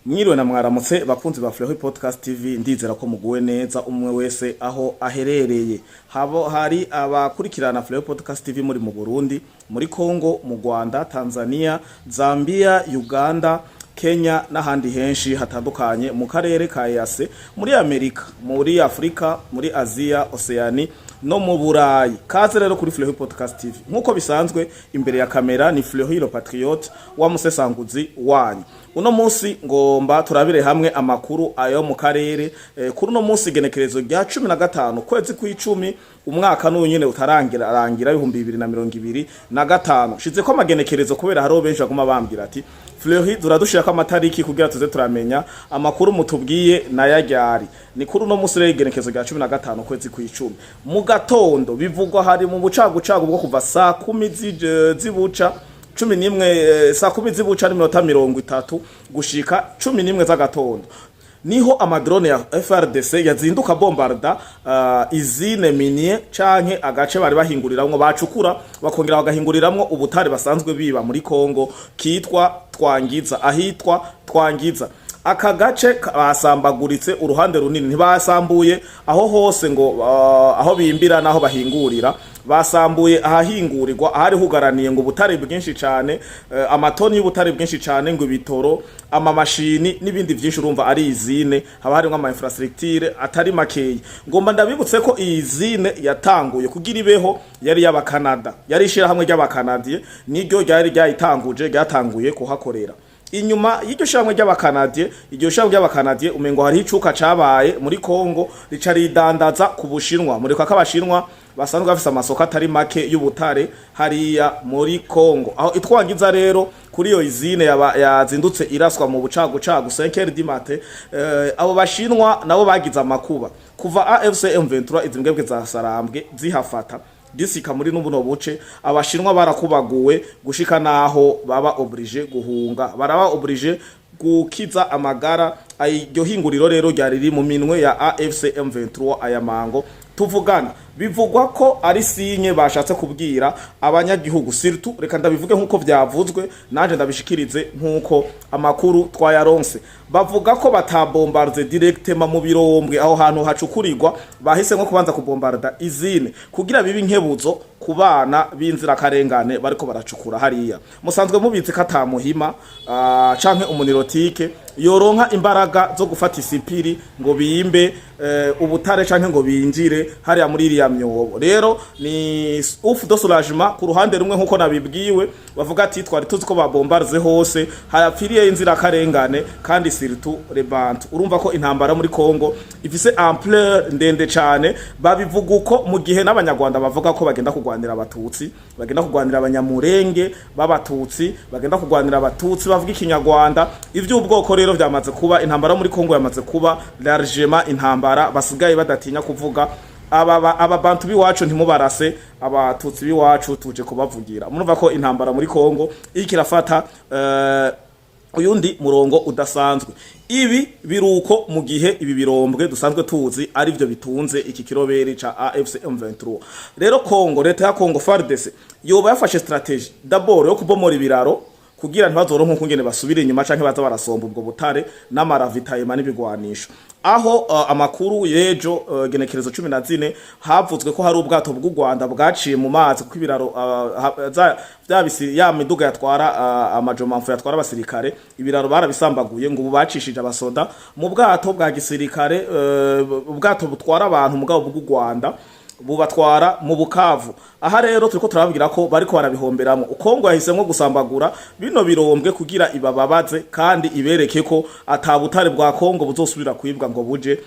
Mwiriwe na mwaramutse bakunzi ba Fleho Podcast TV, ndizera ko muguwe neza umwe wese aho aherereye. Hari abakurikirana Fleho Podcast TV muri mu Burundi, muri Kongo, mu Rwanda, Tanzania, Zambia, Uganda, Kenya n'ahandi henshi hatandukanye mu karere ka Yase, muri Amerika, muri Afrika, muri Asia, Oceania no mu Burayi. Kaze rero kuri Fleho Podcast TV. Nkuko bisanzwe imbere ya kamera ni Fleho Patriot wa musesanguzi wanyu. Uno munsi ngomba turabire hamwe amakuru ayo mu karere kuri uno munsi genekerezo rya 15 kwezi kw'icumi umwaka n'unyene utarangira 2025 shize ko amagenekerezo kubera haro benshi baguma bambira ati Fleho duradushira ko amatariki kugira tuze turamenya amakuru mutubwiye na yaryari. Ni kuri uno munsi rero genekerezo rya 15 kwezi kw'icumi mu gatondo bivugwa hari mu bucagucagu bwo kuva saa 10 zibuca 11 saa 10 zibuca n'iminota 30 gushika 11 z'agatondo niho amadrone ya FRDC yazinduka bombarda izine minier canke agace bari bahinguriramwo bacukura bakongera bagahinguriramwo ubutare basanzwe biba muri Kongo kitwa Twangiza, ahitwa Twangiza. Aka gace basambaguritse uruhande runini, ntibasambuye aho hose ngo aho bimbira naho bahingurira, basambuye ahahingurirwa ahari hugaraniye ngo ubutare bwinshi cyane, amatoni y'ubutare bwinshi cyane, ngo bitoro, amamashini n'ibindi byinshi. Urumva ari izine, haba hari ama infrastructure atari makeyi. Ngomba ndabibutse ko iyi zine yatanguye kugira ibeho yari y'aba Canada, yari ishira hamwe ry'abakanadiye, niryo ryari ryatanguye kuhakorera. Inyuma y'iryo shamwe ry'abakanadiye, iryo shamwe ry'abakanadiye umengo hari icuka cabaye muri Kongo rica ridandaza ku Bushinwa. Muri kwa kabashinwa basanzwe bafise amasoko atari make y'ubutare hariya muri Kongo. Aho itwangiza rero kuri iyo izine yazindutse iraswa mu bucagucagu 5h du matin, abo bashinwa nabo bagize amakuba kuva AFC M23 izimbwebwe za Sarambwe zihafata disika muri n'ubuno buce. Abashinwa barakubaguwe gushika naho baba oblige guhunga, baraba oblige gukiza amagara. Iryo hinguriro rero ryari riri mu minwe ya AFC M23 aya mango tuvugana. Bivugwa ko ari sinye bashatse kubwira abanyagihugu, surtout reka ndabivuge nkuko vyavuzwe nanje ndabishikirize nkuko amakuru twayaronse. Bavuga ko batabombarde directement mu birombwe aho hantu hacukurirwa, bahise nko kubanza kubombarda izine kugira bibi nkebuzo ku bana b'inzira karengane bariko baracukura hariya. Musanzwe mubizi ko atamuhima canke umunirotike yoronka imbaraga zo gufata isipiri ngo biyimbe ubutare canke ngo binjire hariya muri iriya myobo. Rero ni do soulagement ku ruhande rumwe nkuko nabibwiwe, bavuga ati twari tuzi ko babombarze hose hayapfiriye inzira karengane kandi surtout rebantu. Urumva ko intambara muri Kongo ifise ampleur ndende cyane. Babivuga uko mu gihe n'abanyarwanda bavuga ko bagenda kugwanira abatutsi, bagenda kugwanira abanyamurenge b'abatutsi, bagenda kugwanira abatutsi bavuga ikinyarwanda. Ivy'ubwoko rero vyamaze kuba intambara muri Kongo, yamaze kuba largement intambara basigaye badatinya kuvuga aba bantu biwacu ntimubarase, abatutsi biwacu tuje kubavugira. Murumva ko intambara muri Kongo ikirafata uyundi murongo udasanzwe. Ibi biruko mu gihe ibi birombwe dusanzwe tuzi ari byo bitunze iki kiroberi ca AFC M23. Rero Kongo, leta ya Kongo FARDC yoba yafashe strategy d'abord yo kubomora ibiraro kugira ntibazoronke nkungene basubire inyuma canke baza barasomba ubwo butare n'amaravitayema n'ibigwanisho. Aho amakuru yejo genekerezo 14 havuzwe ko hari ubwato bw'u Rwanda bwaciye mu mazi ku ibiraro byabisi ya miduga yatwara amajomamfu yatwara abasirikare. Ibiraro barabisambaguye ngo bubacishije abasoda mu bwato bwa gisirikare, ubwato butwara abantu mugabo bw'u Rwanda bubatwara mu Bukavu. Aha rero turiko turababwira ko bariko barabihomberamo. Kongo yahisemwe gusambagura bino birombwe kugira ibababaze kandi ibereke ko atabutare bwa Kongo buzosubira kwibwa ngo buje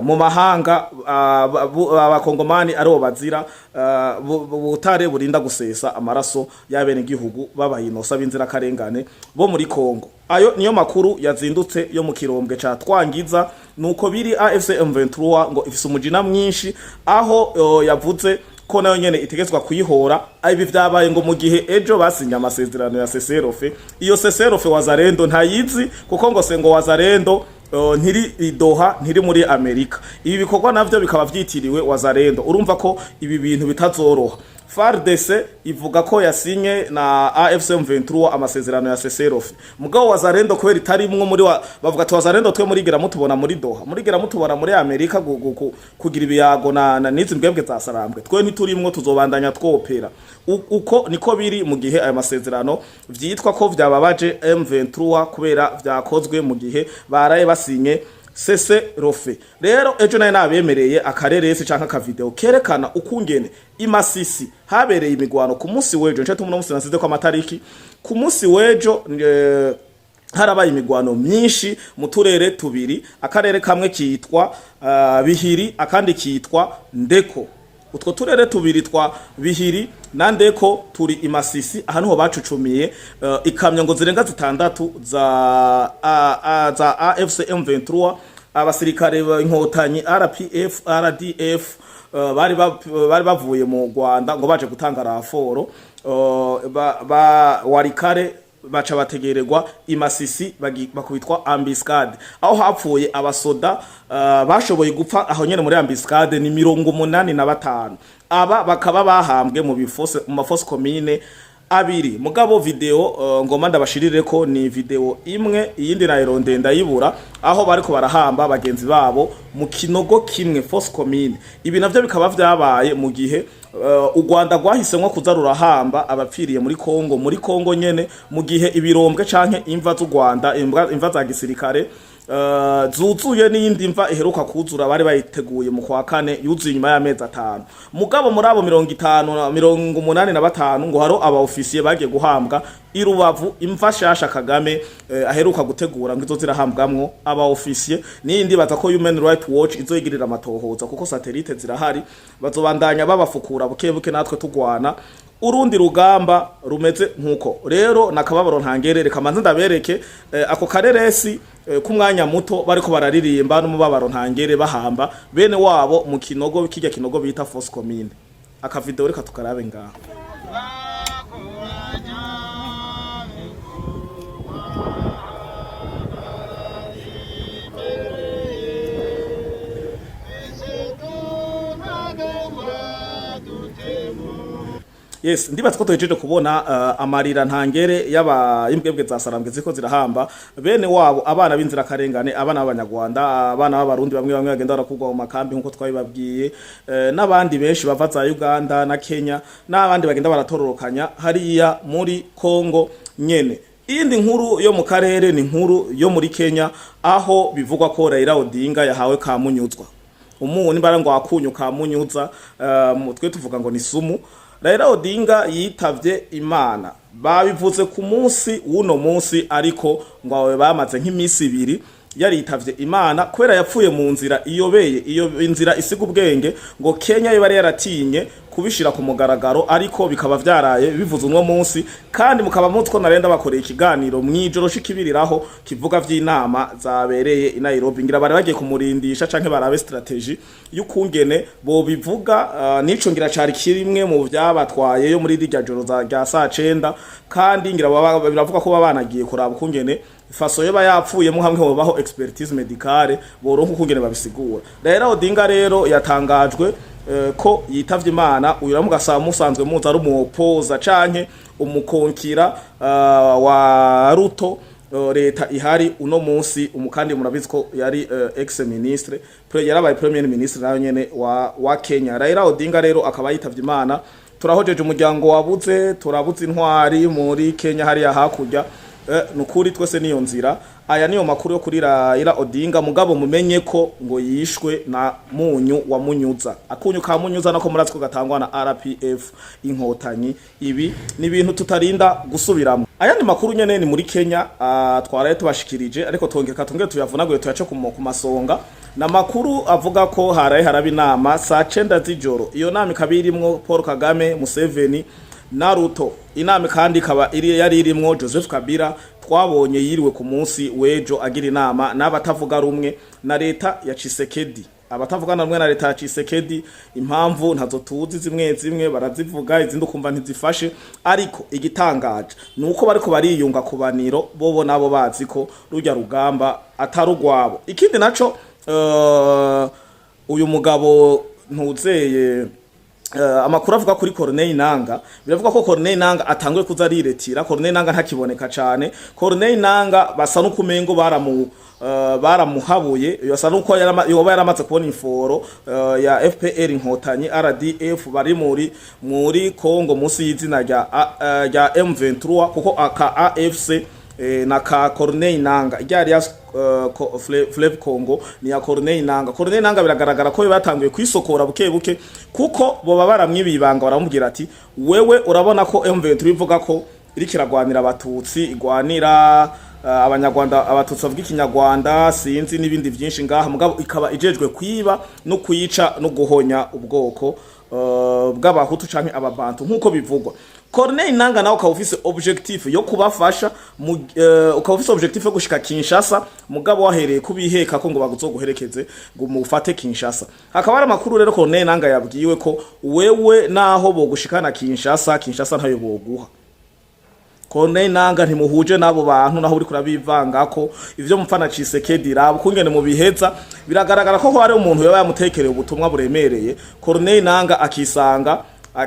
mu mahanga. Abakongomani aribo bazira butare burinda gusesa amaraso y'abene gihugu babayinosa b'inzira karengane bo muri Kongo. Ayo niyo makuru yazindutse yo mu kirombwe ca Twangiza. Nuko biri AFC M23 ngo ifise umujina mwinshi, aho yavuze ko nayo nyene itegetswa kuyihora. Ibi vyabaye ngo mu gihe ejo basinya amasezerano ya Seserofe. Iyo Seserofe Wazalendo ntayizi kuko ngo sengo Wazalendo ntiri idoha, ntiri muri Amerika. Ibi bikorwa navyo bikaba vyitiriwe Wazalendo. Urumva ko ibi bintu bitazoroha. FARDC ivuga ko yasinye na AFC M23 amasezerano ya cessez-le-feu mugabo Wazalendo kwera itarimwe muri bavuga ati Wazalendo twe muri gira mutubona muri Doha muri gira mutubona muri Amerika kugira ibiyago na nizi mbwebwe za sarambwe twe ntiturimwo tuzobandanya twopera uko niko biri mu gihe aya masezerano vyitwa ko vyababaje M23 kubera vyakozwe mu gihe baraye basinye cessez-le-feu rero ejo naye nabemereye akareresi canka ka video kerekana ukungene imasisi habereye imigwano ku munsi wejo nce tumuno munsi nasize ko amatariki ku munsi wejo harabaye imigwano myinshi mu turere tubiri akarere kamwe kitwa Bihiri akandi kitwa Ndeko utwo turere tubiri twa Bihiri na Ndeko turi imasisi ahantu ho bacucumiye ikamyo ngo zirenga zitandatu za AFC M23 abasirikare b'inkotanyi RPF RDF bari bavuye mu Rwanda ngo baje gutanga raporo warikare baca bategererwa imasisi bakubitwa ambiscade aho hapfuye abasoda bashoboye gupfa aho nyene muri ambiscade ni 85 aba bakaba bahambwe mu mafosse commune abiri mugabo video ngoma ndabashirire ko ni video imwe iyindi nayo ndenda yibura aho bariko barahamba bagenzi babo mu kinogo kimwe fosse commune ibi navyo bikaba vyabaye mu gihe u Rwanda rwahisemwe kuza rurahamba abapfiriye muri Kongo nyene mu gihe ibirombwe canke imva z'u Rwanda imva za gisirikare zuzuye n'indi mva iheruka kuzura bari bayiteguye mu kwa kane yuzuye nyuma y'amezi 5 mugabo muri abo 85 ngo haro aba officier bagiye guhambwa irubavu imva shasha Kagame aheruka gutegura ngo izo zirahambwamwo aba officier n'indi baza ko Human Rights Watch izoyigirira amatohoza kuko satellite zirahari bazobandanya babafukura bukebuke natwe tugwana urundi rugamba rumeze nkuko rero nakababaro ntangerere kamanze ndabereke ako kareresi kumwanya muto bariko bararirimba n'umubabaro ntangere bahamba bene wabo mu kinogo kijya kinogo bita fosse commune aka video reka tukarabe ngaho Yes, ndibatse ko tuhejeje kubona amarira ntangere imbwebwe za sarambwe ziko zirahamba bene wabo abana b'inzira karengane abana b'abanyarwanda abana b'abarundi bamwe bagenda barakugwa mu makambi nkuko twabibabwiye n'abandi benshi bava za Uganda na Kenya n'abandi bagenda baratororokanya hariya muri Kongo nyene iyindi nkuru yo mu karere ni nkuru yo muri Kenya aho bivugwa ko Raila Odinga yahawe kamunyuzwa umuntu ngo akunyu kamunyuza twe tuvuga ngo ni sumu Raila Odinga yitavye Imana babivuze ku munsi uno munsi ariko ngo awe bamaze nk'imisi 2 yaritavye Imana kwera yapfuye mu nzira iyobeye iyo inzira isiga ubwenge ngo Kenya yari yaratinye kubishira ku mugaragaro ariko bikaba vyaraye bivuze umwe munsi kandi mukaba mutwo narenda bakoreye ikiganiro mwijoro shikibiriraho kivuga vy'inama zabereye i Nairobi ngira bari bagiye kumurindisha canke barabe strategy y'ukungene bo bivuga nico ngira cari kirimwe mu vyabatwaye yo muri rirya joro za saa 9 kandi ngira biravuga ko babanagiye kuraba ukungene faso yoba yapfuyemo hamwe ho baho expertise medicale boronka ukungene babisigura Raila Odinga rero yatangajwe ko yitavye Imana uyiramuga saa musanzwe muza ari umupoza canke umukonkira wa Ruto leta ihari uno munsi umukandi murabizi ko yari ex ministre yarabaye premier ministre nayo nyene wa Kenya Raila Odinga rero akaba yitavye Imana turahojeje umuryango wabuze turabuze intwari muri Kenya hari hakurya nukuri twese niyo nzira aya niyo makuru yo kuri Raila Odinga mugabo mumenye ko ngo yishwe na munyu wa munyuza akunyu ka munyuza nako muratsko gatangwa na RPF inkotanyi ibi ni ibintu tutarinda gusubiramo aya ni makuru nyene ni muri Kenya twaraye tubashikirije ariko tongeye tuyavunaguye tuyace ku masonga na makuru avuga ko haraye haraba inama saa 9 z'ijoro iyo nama kabirimwo Paul Kagame Museveni Naruto inama kandi ikaba yari irimwo Joseph Kabila twabonye yiriwe ku munsi wejo agira inama n'abatavuga rumwe na leta ya Tshisekedi abatavugana rumwe na leta ya Tshisekedi impamvu ntazo tuzi zimwe barazivuga izindi ukumva ntizifashe ariko igitangaje nuko bariko bariyunga ku baniro bobo nabo bazi ko rujya rugamba atarugwabo ikindi naco uyu mugabo ntuzeye amakuru avuga kuri Corneille Nanga biravuga ko Corneille Nanga atanguye kuza ariretira. Corneille Nanga ntakiboneka cyane. Corneille Nanga basa nukumengo baramuhabuye yasa nuko yoba yaramaze kubona inforo ya FPR inkotanyi RDF bari muri Congo musi y'izina rya M23 kuko aka AFC na ka Corneille Nanga ryari ya Fleuve Congo ni ya Corneille Nanga. Corneille Nanga biragaragara ko batanguye kwisokora buke buke kuko boba baramwibibanga baramubwira ati wewe urabona ko M23 ivuga ko iri kiragwanira abatutsi igwanira abanyarwanda abatutsi bavuga ikinyarwanda sinzi n'ibindi byinshi ngaha mugabo ikaba ijejwe kwiba no kuyica no guhonya ubwoko bw'abahutu canke ababantu nkuko bivugwa. Corneille Nanga nawe ukaba ufise objectif yo kubafasha ukaba ufise objectif yo gushika Kinshasa mugabo wahereye kubiheka ko ngo baguzoguherekeze ngo mufate Kinshasa. Hakaba ari amakuru rero Corneille Nanga yabwiwe ko wewe naho bogushikana Kinshasa ntayo boguha. Corneille Nanga ntimuhuje nabo bantu naho uri kurabivanga ko ivyo mupfana Tshisekedi rabo kungene mu biheza biragaragara ko hari umuntu yoba yamutekereye ubutumwa buremereye. Corneille Nanga akisanga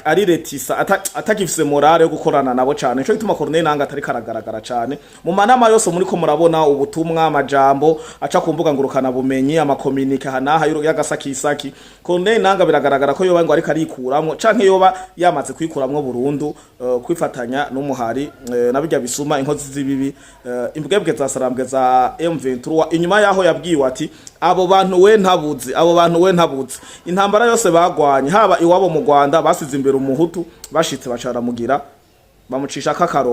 ari retisa atakifise morale yo gukorana nabo cyane. Cyo gituma Corneille Nanga atari karagaragara cyane mu manama yose muri ko murabona ubutumwa amajambo aca kumbuga ngurukana bumenyi amakomunika hanaha y'agasakisaki. Corneille Nanga biragaragara ko yoba ngo ari karikuramwo canke yoba yamaze kwikuramwo burundu kwifatanya n'umuhari nabijya bisuma inkozi zibibi imbwebwe za sarambwe za M23 inyuma yaho yabwiwe ati abo bantu we ntabuzi intambara yose bagwanye haba iwabo mu Rwanda basize imbere umuhutu bashitse bacara mugira bamucisha kakaro.